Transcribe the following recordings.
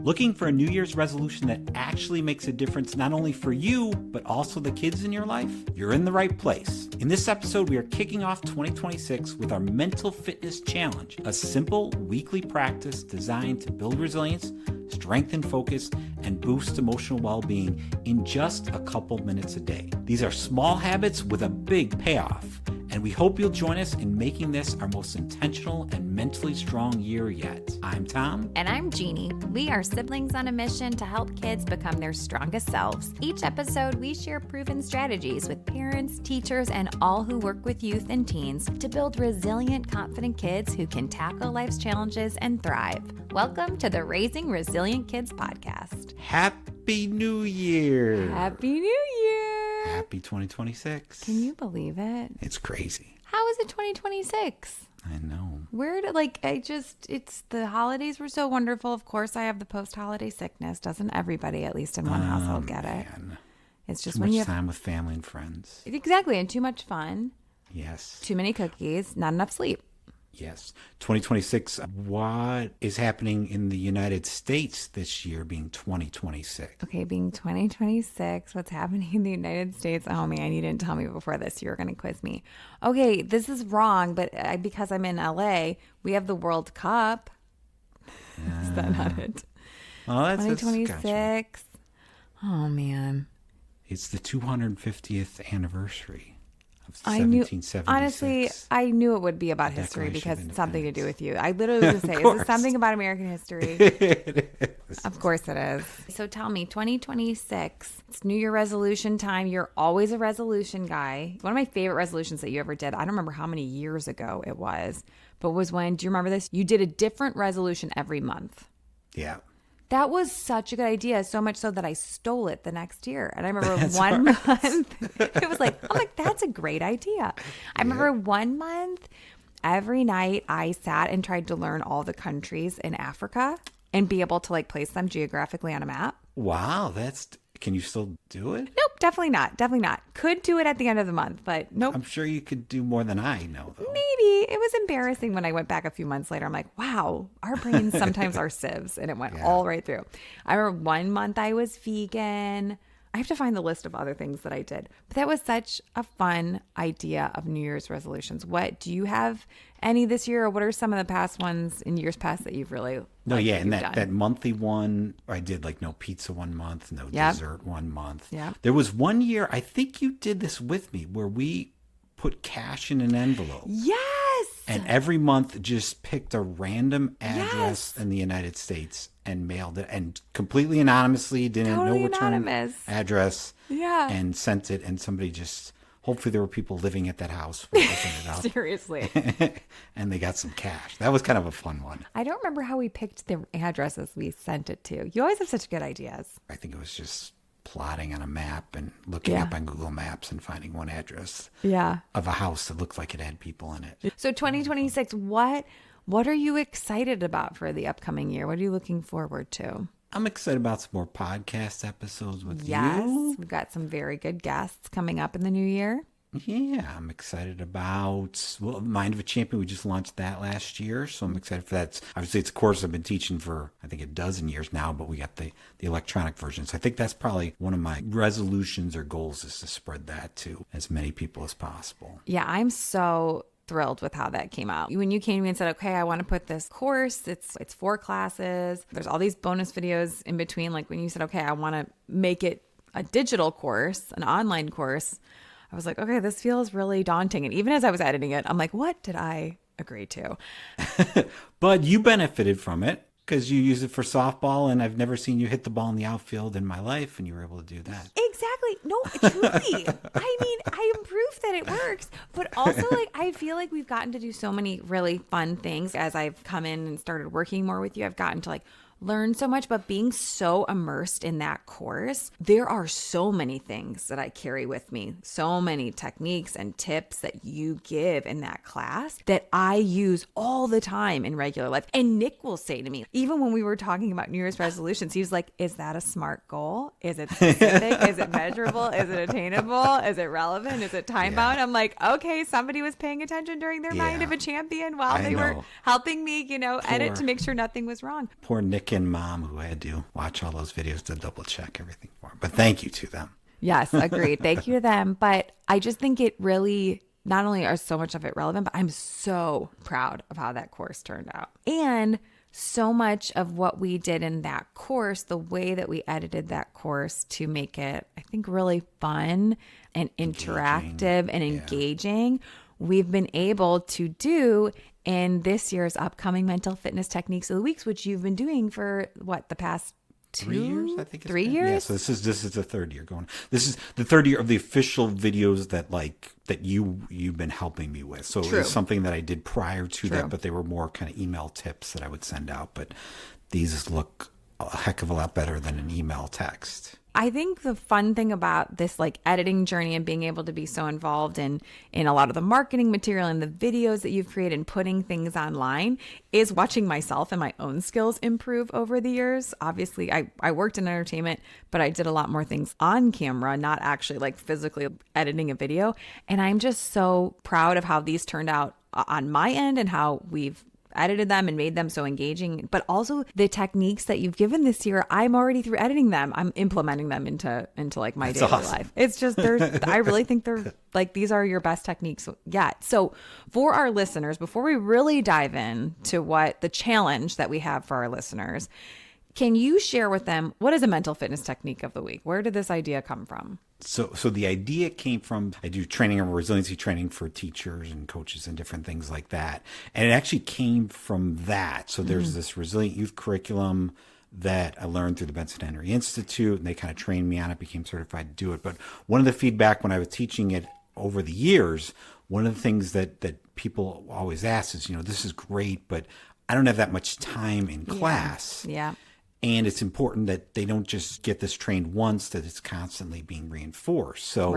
Looking for a New Year's resolution that actually makes a difference not only for you, but also the kids in your life? You're in the right place. In this episode, we are kicking off 2026 with our Mental Fitness Challenge, a simple weekly practice designed to build resilience, strengthen focus, and boost emotional well-being in just a couple minutes a day. These are small habits with a big payoff, and we hope you'll join us in making this our most intentional and mentally strong year yet. I'm Tom. And I'm Jeannie. We are siblings on a mission to help kids become their strongest selves. Each episode, we share proven strategies with parents, teachers, and all who work with youth and teens to build resilient, confident kids who can tackle life's challenges and thrive. Welcome to the Raising Resilient Kids podcast. Happy New Year. Happy New Year. Happy 2026. Can you believe it? It's crazy. How is it 2026? I know. It's the holidays were so wonderful. Of course, I have the post-holiday sickness. Doesn't everybody, at least in one household, get it? It's just too when much you have time with family and friends. Exactly, and too much fun. Yes. Too many cookies, not enough sleep. Yes. 2026. What is happening in the United States this year being 2026? Okay, being 2026, what's happening in the United States? Oh man, you didn't tell me before this. You were going to quiz me. Okay, this is wrong, but because I'm in LA, we have the World Cup. Is that not it? Oh, that's 2026. Oh man. It's the 250th anniversary. I knew, honestly, I knew it would be about history because it's something to do with you. I literally was going to say, is this something about American history? It is. Of course it is. So tell me, 2026, it's New Year resolution time. You're always a resolution guy. One of my favorite resolutions that you ever did, I don't remember how many years ago it was, but was when, do you remember this? You did a different resolution every month. Yeah. That was such a good idea, so much so that I stole it the next year. And I remember one month, it was like, I'm like, that's a great idea. I remember 1 month, every night I sat and tried to learn all the countries in Africa and be able to like place them geographically on a map. Wow, can you still do it? Nope, definitely not. Definitely not. Could do it at the end of the month, but nope. I'm sure you could do more than I know, though. Maybe. It was embarrassing when I went back a few months later. I'm like, wow, our brains sometimes are sieves. And it went all right through. I remember 1 month I was vegan. I have to find the list of other things that I did. But that was such a fun idea of New Year's resolutions. What, do you have any this year? Or what are some of the past ones in years past that you've really and that monthly one, I did like no pizza 1 month, no dessert 1 month. Yeah. There was 1 year, I think you did this with me, where we put cash in an envelope. Yes. And every month just picked a random address in the United States and mailed it, and completely anonymously, didn't totally know return anonymous address. Yeah. And sent it, and somebody just, hopefully there were people living at that house when they opened it up. Seriously. And they got some cash. That was kind of a fun one. I don't remember how we picked the addresses we sent it to. You always have such good ideas. I think it was just plotting on a map and looking up on Google Maps and finding one address of a house that looked like it had people in it. So 2026, what are you excited about for the upcoming year? What are you looking forward to? I'm excited about some more podcast episodes with you. Yes, we've got some very good guests coming up in the new year. Yeah, I'm excited about Mind of a Champion. We just launched that last year, so I'm excited for that. Obviously, it's a course I've been teaching for, I think, a dozen years now, but we got the electronic version. So I think that's probably one of my resolutions or goals, is to spread that to as many people as possible. Yeah, I'm so thrilled with how that came out. When you came to me and said, okay, I want to put this course, it's 4 classes. There's all these bonus videos in between. Like when you said, okay, I want to make it a digital course, an online course, I was like, okay, this feels really daunting. And even as I was editing it, I'm like, what did I agree to? But you benefited from it because you use it for softball, and I've never seen you hit the ball in the outfield in my life, and you were able to do that. Exactly. No, truly. I mean, I am proof that it works. But also, like, I feel like we've gotten to do so many really fun things as I've come in and started working more with you. I've gotten to like learn so much, but being so immersed in that course, there are so many things that I carry with me, so many techniques and tips that you give in that class that I use all the time in regular life. And Nick will say to me, even when we were talking about New Year's resolutions, he was like, is that a SMART goal? Is it specific? Is it measurable? Is it attainable? Is it relevant? Is it time bound? I'm like, okay, somebody was paying attention during their Mind of a Champion while they were helping me, edit to make sure nothing was wrong. Poor Nick American mom who had to watch all those videos to double check everything for him. But thank you to them. Yes, agreed. Thank you to them. But I just think it really, not only are so much of it relevant, but I'm so proud of how that course turned out. And so much of what we did in that course, the way that we edited that course to make it, I think, really fun and interactive and engaging, we've been able to do in this year's upcoming Mental Fitness Techniques of the Weeks, which you've been doing for what, the past 3 years, I think. 3 years? Yeah, so this is the third year going. This is the third year of the official videos that you've been helping me with. So True. it's something that I did prior to that, but they were more kind of email tips that I would send out. But these look a heck of a lot better than an email text. I think the fun thing about this like editing journey and being able to be so involved in a lot of the marketing material and the videos that you've created and putting things online is watching myself and my own skills improve over the years. Obviously, I worked in entertainment, but I did a lot more things on camera, not actually like physically editing a video. And I'm just so proud of how these turned out on my end and how we've edited them and made them so engaging, but also the techniques that you've given this year, I'm already through editing them. I'm implementing them into like my daily life. It's just, I really think they're like, these are your best techniques yet. So for our listeners, before we really dive in to what the challenge that we have for our listeners, can you share with them, what is a mental fitness technique of the week? Where did this idea come from? So the idea came from, I do training and resiliency training for teachers and coaches and different things like that. And it actually came from that. So there's this resilient youth curriculum that I learned through the Benson Henry Institute, and they kind of trained me on it, became certified to do it. But one of the feedback when I was teaching it over the years, one of the things that people always ask is, this is great, but I don't have that much time in class. Yeah. And it's important that they don't just get this trained once, that it's constantly being reinforced. So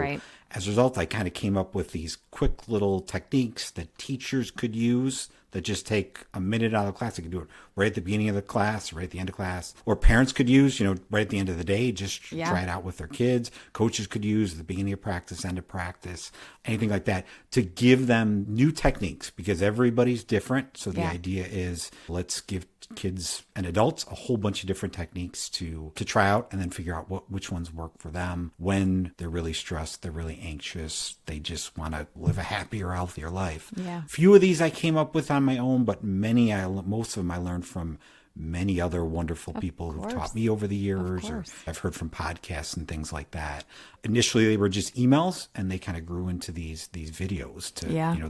as a result, I kind of came up with these quick little techniques that teachers could use that just take a minute out of the class. They can do it right at the beginning of the class, right at the end of class. Or parents could use, right at the end of the day, just try it out with their kids. Coaches could use at the beginning of practice, end of practice, anything like that, to give them new techniques, because everybody's different. So the idea is, let's give kids and adults a whole bunch of different techniques to try out, and then figure out which ones work for them when they're really stressed, they're really anxious, they just want to live a happier, healthier life. Few of these I came up with on my own, but most of them I learned from many other wonderful people who've taught me over the years, or I've heard from podcasts and things like that. Initially, they were just emails, and they kind of grew into these videos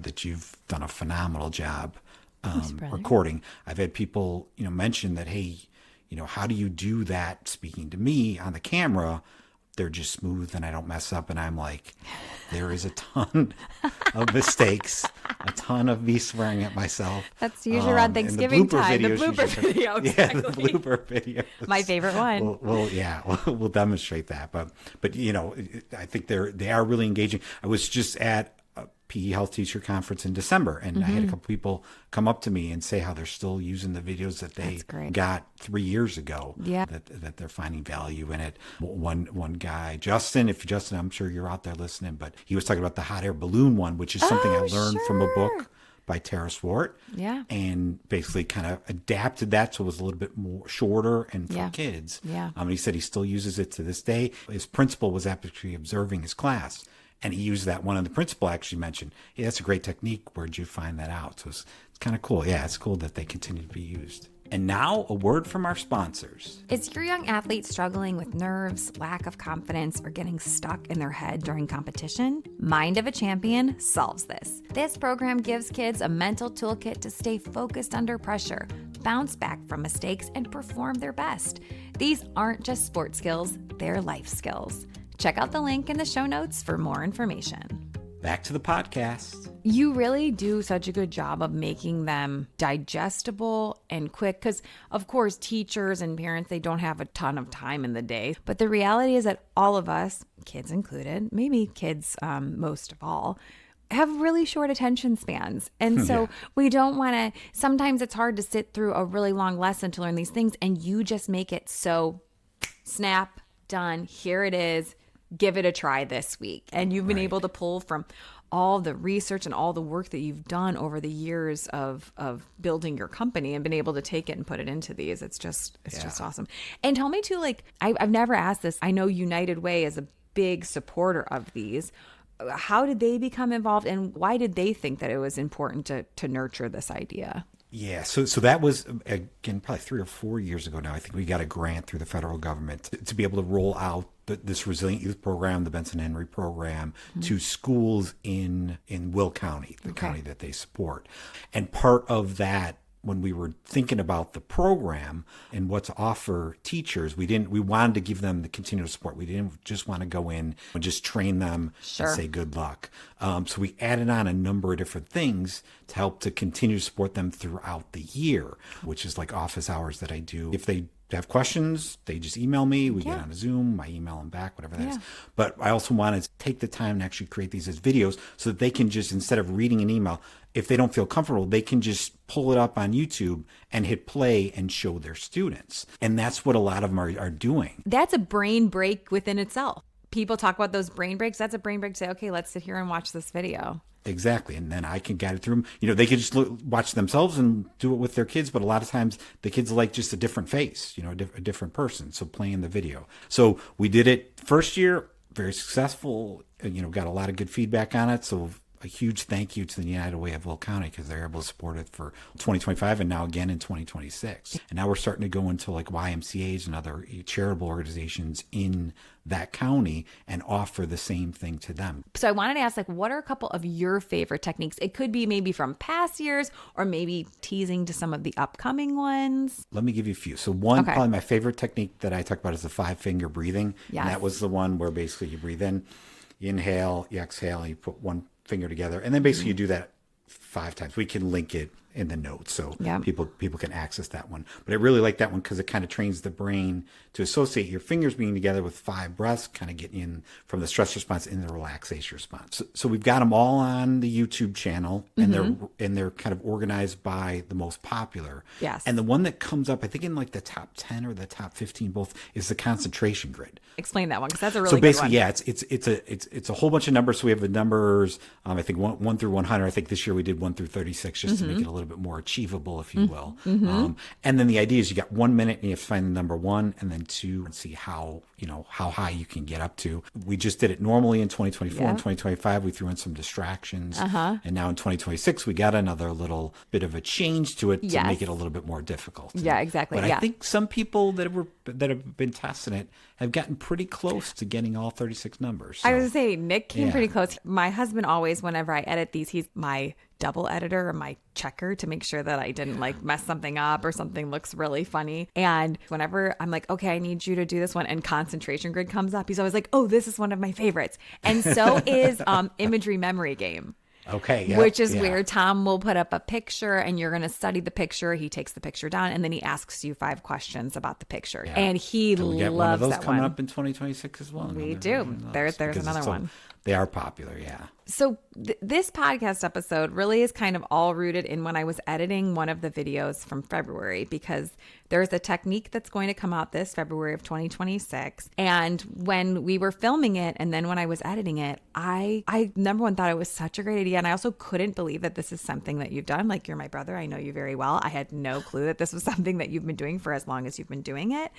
that you've done a phenomenal job recording. I've had people, mention that, hey, how do you do that speaking to me on the camera? They're just smooth and I don't mess up. And I'm like, there is a ton of mistakes, a ton of me swearing at myself. That's usually around Thanksgiving time. The blooper video. Exactly. Yeah, the blooper video. My favorite one. We'll demonstrate that. But I think they are really engaging. I was just at a PE Health Teacher Conference in December, and I had a couple people come up to me and say how they're still using the videos that they got 3 years ago. That they're finding value in it. One guy, Justin, I'm sure you're out there listening, but he was talking about the hot air balloon one, which is something I learned from a book by Tara Swart. And basically kind of adapted that so it was a little bit more shorter and for kids. He said he still uses it to this day. His principal was actually observing his class, and he used that one, and the principal actually mentioned, hey, that's a great technique. Where'd you find that out? So it's kind of cool. Yeah, it's cool that they continue to be used. And now a word from our sponsors. Is your young athlete struggling with nerves, lack of confidence, or getting stuck in their head during competition? Mind of a Champion solves this. This program gives kids a mental toolkit to stay focused under pressure, bounce back from mistakes, and perform their best. These aren't just sports skills, they're life skills. Check out the link in the show notes for more information. Back to the podcast. You really do such a good job of making them digestible and quick, because of course teachers and parents, they don't have a ton of time in the day. But the reality is that all of us, kids included, maybe kids most of all, have really short attention spans. And so we don't want to, sometimes it's hard to sit through a really long lesson to learn these things, and you just make it so snap, done, here it is. Give it a try this week. And you've been able to pull from all the research and all the work that you've done over the years of building your company and been able to take it and put it into these. It's just awesome. And tell me too, like I've never asked this. I know United Way is a big supporter of these. How did they become involved, and why did they think that it was important to nurture this idea? Yeah, so that was, again, probably 3 or 4 years ago now. I think we got a grant through the federal government to be able to roll out this Resilient Youth Program, the Benson Henry program, to schools in Will County, the county that they support. And part of that, when we were thinking about the program and what to offer teachers, we wanted to give them the continuous support. We didn't just want to go in and just train them and say good luck. So we added on a number of different things to help to continue to support them throughout the year, which is like office hours that I do. If they have questions, they just email me. We get on a Zoom, I email them back, whatever that is. But I also wanted to take the time to actually create these as videos so that they can just, instead of reading an email, if they don't feel comfortable, they can just pull it up on YouTube and hit play and show their students. And that's what a lot of them are doing. That's a brain break within itself. People talk about those brain breaks. That's a brain break to say, okay, let's sit here and watch this video. Exactly. And then I can guide it through them. You know, they can just watch themselves and do it with their kids. But a lot of times the kids like just a different face, you know, a different person. So playing the video. So we did it first year, very successful, you know, got a lot of good feedback on it. So a huge thank you to the United Way of Will County, because they're able to support it for 2025 and now again in 2026. And now we're starting to go into like YMCAs and other charitable organizations in that county and offer the same thing to them. So I wanted to ask, like, what are a couple of your favorite techniques? It could be maybe from past years or maybe teasing to some of the upcoming ones. Let me give you a few. So one, probably my favorite technique that I talk about is the 5-finger breathing. Yes. And that was the one where basically you breathe in, you inhale, you exhale, and you put one finger together. And then basically you do that 5 times. We can link it in the notes so people can access that one. But I really like that one because it kind of trains the brain to associate your fingers being together with 5 breaths, kind of getting in from the stress response into the relaxation response. So we've got them all on the YouTube channel, and they're kind of organized by the most popular. Yes. And the one that comes up, I think in like the top 10 or the top 15 both, is the concentration grid. Explain that one, because that's a really good one. So basically, it's a whole bunch of numbers. So we have the numbers, I think 1 through 100. I think this year we did 1 through 36 just to make it a little bit more achievable, if you will. And then the idea is you got 1 minute and you have to find the number 1 and then 2 and see how high you can get up to. We just did it normally in 2024 and 2025. We threw in some distractions. And now in 2026, we got another little bit of a change to it to make it a little bit more difficult. Yeah, exactly. But I think some people that have been testing it have gotten pretty close to getting all 36 numbers. So. I was going to say, Nick came pretty close. My husband always, whenever I edit these, he's my double editor or my checker to make sure that I didn't like mess something up or something looks really funny. And whenever I'm like, okay, I need you to do this one, and concentration grid comes up, he's always like, oh, this is one of my favorites. And so is imagery memory game. Okay. Yep, which is where Tom will put up a picture and you're going to study the picture. He takes the picture down and then he asks you 5 questions about the picture. Yeah. And he loves that one. We get one of those coming up in 2026 as well. We do. There's another one. They are popular, yeah. So this podcast episode really is kind of all rooted in when I was editing one of the videos from February, because there's a technique that's going to come out this February of 2026. And when we were filming it and then when I was editing it, I number one thought it was such a great idea. And I also couldn't believe that this is something that you've done. Like, you're my brother. I know you very well. I had no clue that this was something that you've been doing for as long as you've been doing it.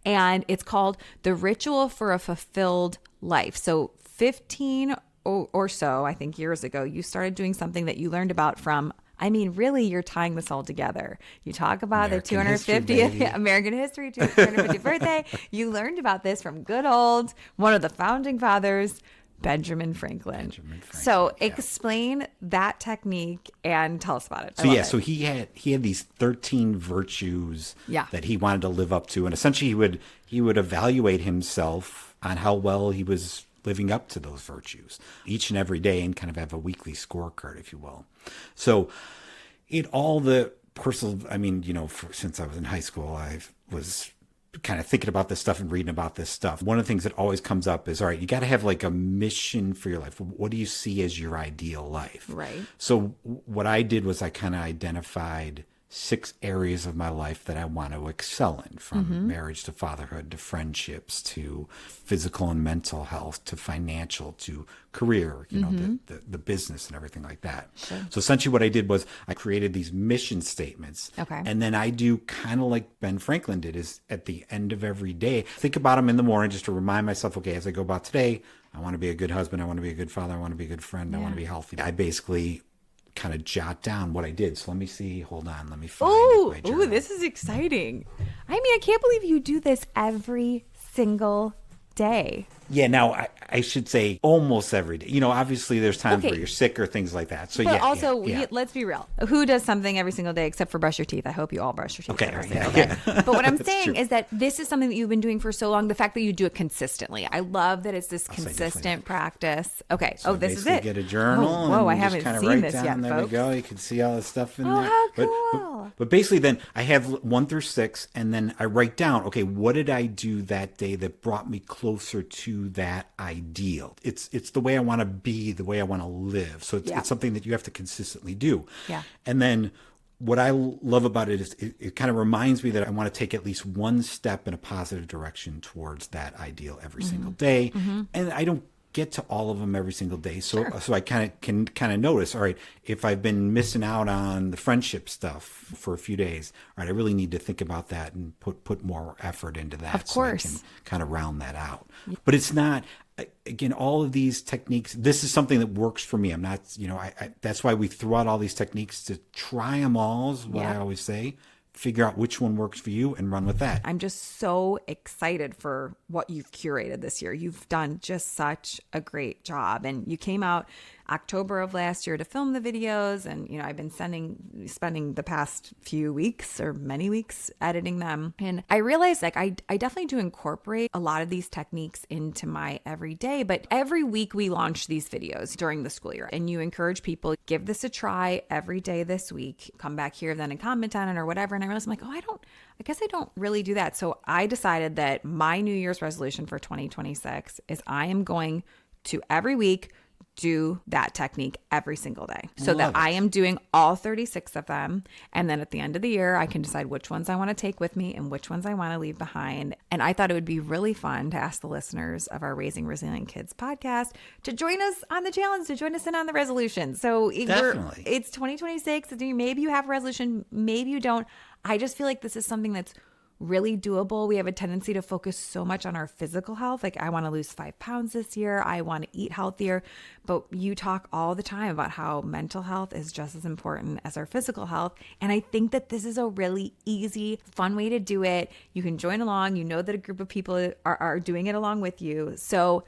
And it's called The Ritual for a Fulfilled Life. So 15 or so, I think, years ago, you started doing something that you learned about from, I mean, really, you're tying this all together. You talk about the 250th American history, 250th birthday. You learned about this from good old, one of the founding fathers, Benjamin Franklin. So explain that technique and tell us about it. So he had these 13 virtues that he wanted to live up to, and essentially he would evaluate himself on how well he was living up to those virtues each and every day, and kind of have a weekly scorecard, if you will. So in all the personal, I mean, since I was in high school, I was kind of thinking about this stuff and reading about this stuff. One of the things that always comes up is, all right, you got to have like a mission for your life. What do you see as your ideal life? Right. So what I did was I kind of identified 6 areas of my life that I want to excel in, from marriage to fatherhood to friendships to physical and mental health to financial to career, you know, the business and everything like that. Sure. So essentially what I did was I created these mission statements. Okay. And then I do kind of like Ben Franklin did, is at the end of every day, think about them in the morning just to remind myself, okay, as I go about today, I want to be a good husband. I want to be a good father. I want to be a good friend. I want to be healthy. I basically kind of jot down what I did. So let me see. Hold on. Let me find my journal. Ooh, this is exciting. I mean, I can't believe you do this every single day. Yeah, now I should say almost every day. You know, obviously there's times where you're sick or things like that. So but also, let's be real. Who does something every single day except for brush your teeth? I hope you all brush your teeth every single day. But what I'm saying is that this is something that you've been doing for so long. The fact that you do it consistently. I love that it's this consistent practice. Okay. So this is it. Get a journal. Whoa, and I haven't seen this yet, There folks. we go. You can see all the stuff in there. How cool. But basically then I have 1 through 6, and then I write down, okay, what did I do that day that brought me closer to that ideal? It's the way I want to be, the way I want to live. So it's something that you have to consistently do. Yeah. And then what I love about it is it kind of reminds me that I want to take at least one step in a positive direction towards that ideal every single day. And I don't get to all of them every single day. So so I can notice, all right, if I've been missing out on the friendship stuff for a few days, all right, I really need to think about that and put more effort into that. Of course. So I can kind of round that out. But it's not, again, all of these techniques, this is something that works for me. I'm not, you know, I that's why we throw out all these techniques to try them all, is what I always say. Figure out which one works for you and run with that. I'm just so excited for what you've curated this year. You've done just such a great job. And you came out October of last year to film the videos. And, you know, I've been spending the past few weeks or many weeks editing them. And I realized like I definitely do incorporate a lot of these techniques into my everyday. But every week we launch these videos during the school year. And you encourage people, give this a try every day this week. Come back here then and comment on it or whatever. And I realized I'm like, I guess I don't really do that. So I decided that my New Year's resolution for 2026 is I am going to every week do that technique every single day so that I am doing all 36 of them. And then at the end of the year, I can decide which ones I want to take with me and which ones I want to leave behind. And I thought it would be really fun to ask the listeners of our Raising Resilient Kids podcast to join us on the challenge, to join us in on the resolution. So it's 2026. Maybe you have a resolution, maybe you don't. I just feel like this is something that's really doable. We have a tendency to focus so much on our physical health. Like, I want to lose 5 pounds this year. I want to eat healthier. But you talk all the time about how mental health is just as important as our physical health. And I think that this is a really easy, fun way to do it. You can join along. You know that a group of people are doing it along with you. So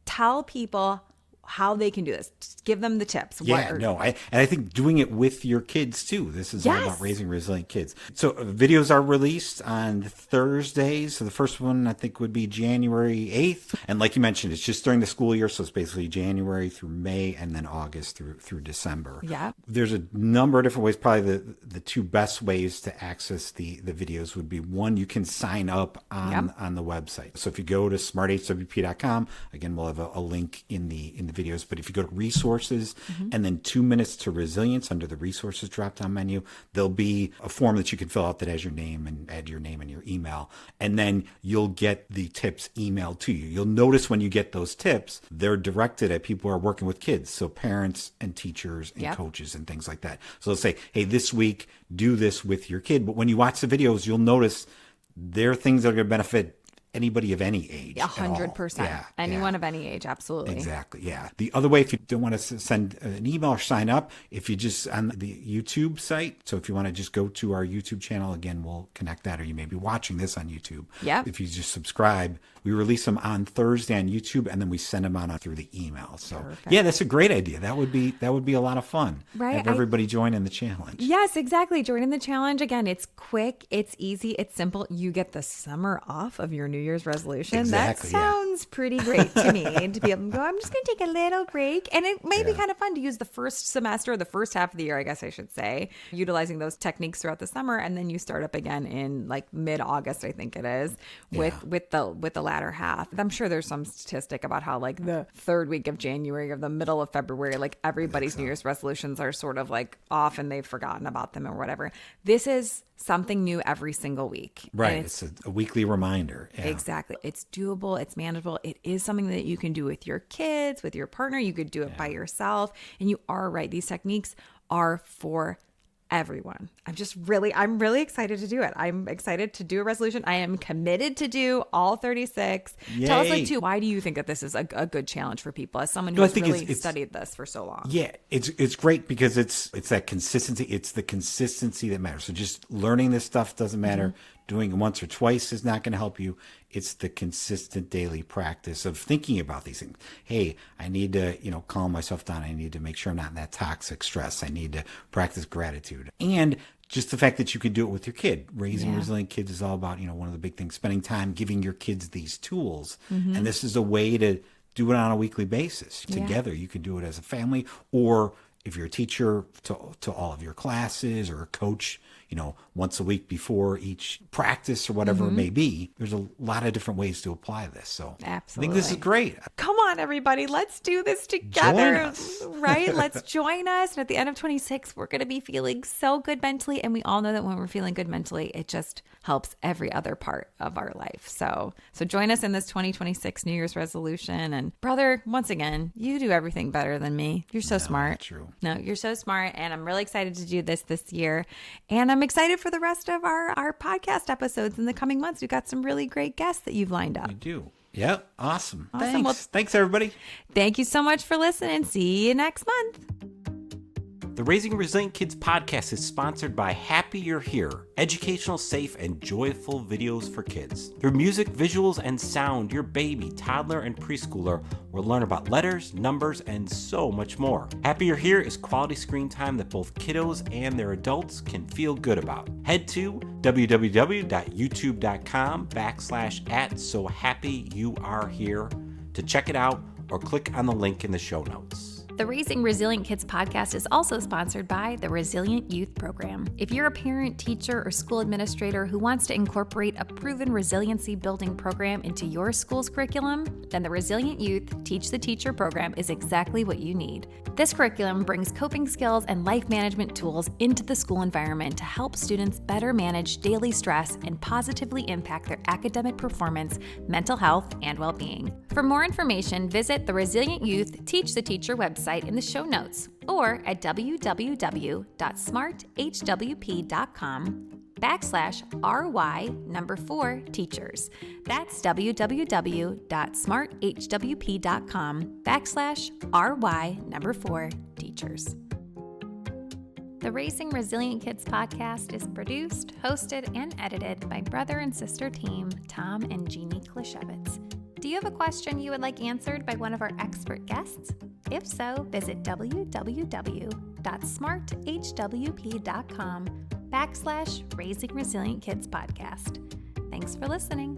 tell people how they can do this. Just give them the tips. I think doing it with your kids too. This is all about raising resilient kids. So videos are released on Thursdays. So the first one I think would be January 8th. And like you mentioned, it's just during the school year. So it's basically January through May and then August through December. Yeah. There's a number of different ways. Probably the 2 best ways to access the videos would be, one, you can sign up on the website. So if you go to smarthwp.com, again, we'll have a link in the videos, but if you go to resources and then 2 minutes to resilience under the resources drop-down menu, there'll be a form that you can fill out that has your name and add your name and your email. And then you'll get the tips emailed to you. You'll notice when you get those tips, they're directed at people who are working with kids. So parents and teachers and coaches and things like that. So they'll say, hey, this week, do this with your kid. But when you watch the videos, you'll notice there are things that are going to benefit anybody of any age. 100%. Anyone of any age. Absolutely. Exactly. Yeah. The other way, if you don't want to send an email or sign up, if you just on the YouTube site. So if you want to just go to our YouTube channel, again, we'll connect that, or you may be watching this on YouTube. Yeah. If you just subscribe, we release them on Thursday on YouTube, and then we send them on through the email. So that's a great idea. That would be a lot of fun. Right. Have everybody join in the challenge. Yes, exactly. Join in the challenge. Again, it's quick, it's easy, it's simple. You get the summer off of your New Year's resolution. Exactly, That sounds pretty great to me to be able to go, I'm just going to take a little break. And it may be kind of fun to use the first semester, the first half of the year, I guess I should say, utilizing those techniques throughout the summer. And then you start up again in like mid-August, I think it is, with the latter half. I'm sure there's some statistic about how like the third week of January or the middle of February, like everybody's New Year's resolutions are sort of like off and they've forgotten about them or whatever. This is something new every single week. Right. And It's a weekly reminder. Yeah. Exactly. It's doable. It's manageable. It is something that you can do with your kids, with your partner. You could do it by yourself. And you are right. These techniques are for everyone. I'm really excited to do it. I'm excited to do a resolution. I am committed to do all 36. Yay. Tell us, like, too, why do you think that this is a good challenge for people as someone who's really studied this for so long? Yeah, it's great because it's that consistency. It's the consistency that matters. So just learning this stuff doesn't matter. Doing it once or twice is not going to help you. It's the consistent daily practice of thinking about these things. Hey, I need to, calm myself down. I need to make sure I'm not in that toxic stress. I need to practice gratitude. And just the fact that you can do it with your kid. Raising resilient kids is all about, one of the big things, spending time giving your kids these tools. And this is a way to do it on a weekly basis. Together, you can do it as a family, or if you're a teacher, to all of your classes, or a coach, once a week before each practice or whatever it may be. There's a lot of different ways to apply this. So Absolutely. I think this is great. Come on, everybody. Let's do this together. Join us. Right? Let's join us. And at the end of 26, we're going to be feeling so good mentally. And we all know that when we're feeling good mentally, it just helps every other part of our life. So join us in this 2026 New Year's resolution. And brother, once again, you do everything better than me. You're so smart. True. No, you're so smart. And I'm really excited to do this year. And I'm excited for the rest of our podcast episodes in the coming months. We've got some really great guests that you've lined up. We do. Yeah. Awesome. Awesome. Thanks. Well, Thanks, everybody. Thank you so much for listening. See you next month. The Raising Resilient Kids podcast is sponsored by Happy You're Here, educational, safe, and joyful videos for kids. Through music, visuals, and sound, your baby, toddler, and preschooler will learn about letters, numbers, and so much more. Happy You're Here is quality screen time that both kiddos and their adults can feel good about. Head to www.youtube.com/@SoHappyYouAreHere to check it out, or click on the link in the show notes. The Raising Resilient Kids podcast is also sponsored by the Resilient Youth Program. If you're a parent, teacher, or school administrator who wants to incorporate a proven resiliency building program into your school's curriculum, then the Resilient Youth Teach the Teacher program is exactly what you need. This curriculum brings coping skills and life management tools into the school environment to help students better manage daily stress and positively impact their academic performance, mental health, and well-being. For more information, visit the Resilient Youth Teach the Teacher website in the show notes, or at www.smarthwp.com/RY4teachers. That's www.smarthwp.com/RY4teachers. The Raising Resilient Kids podcast is produced, hosted, and edited by brother and sister team Tom and Jeannie Klishevitz. Do you have a question you would like answered by one of our expert guests? If so, visit www.smarthwp.com/Raising Resilient Kids podcast. Thanks for listening.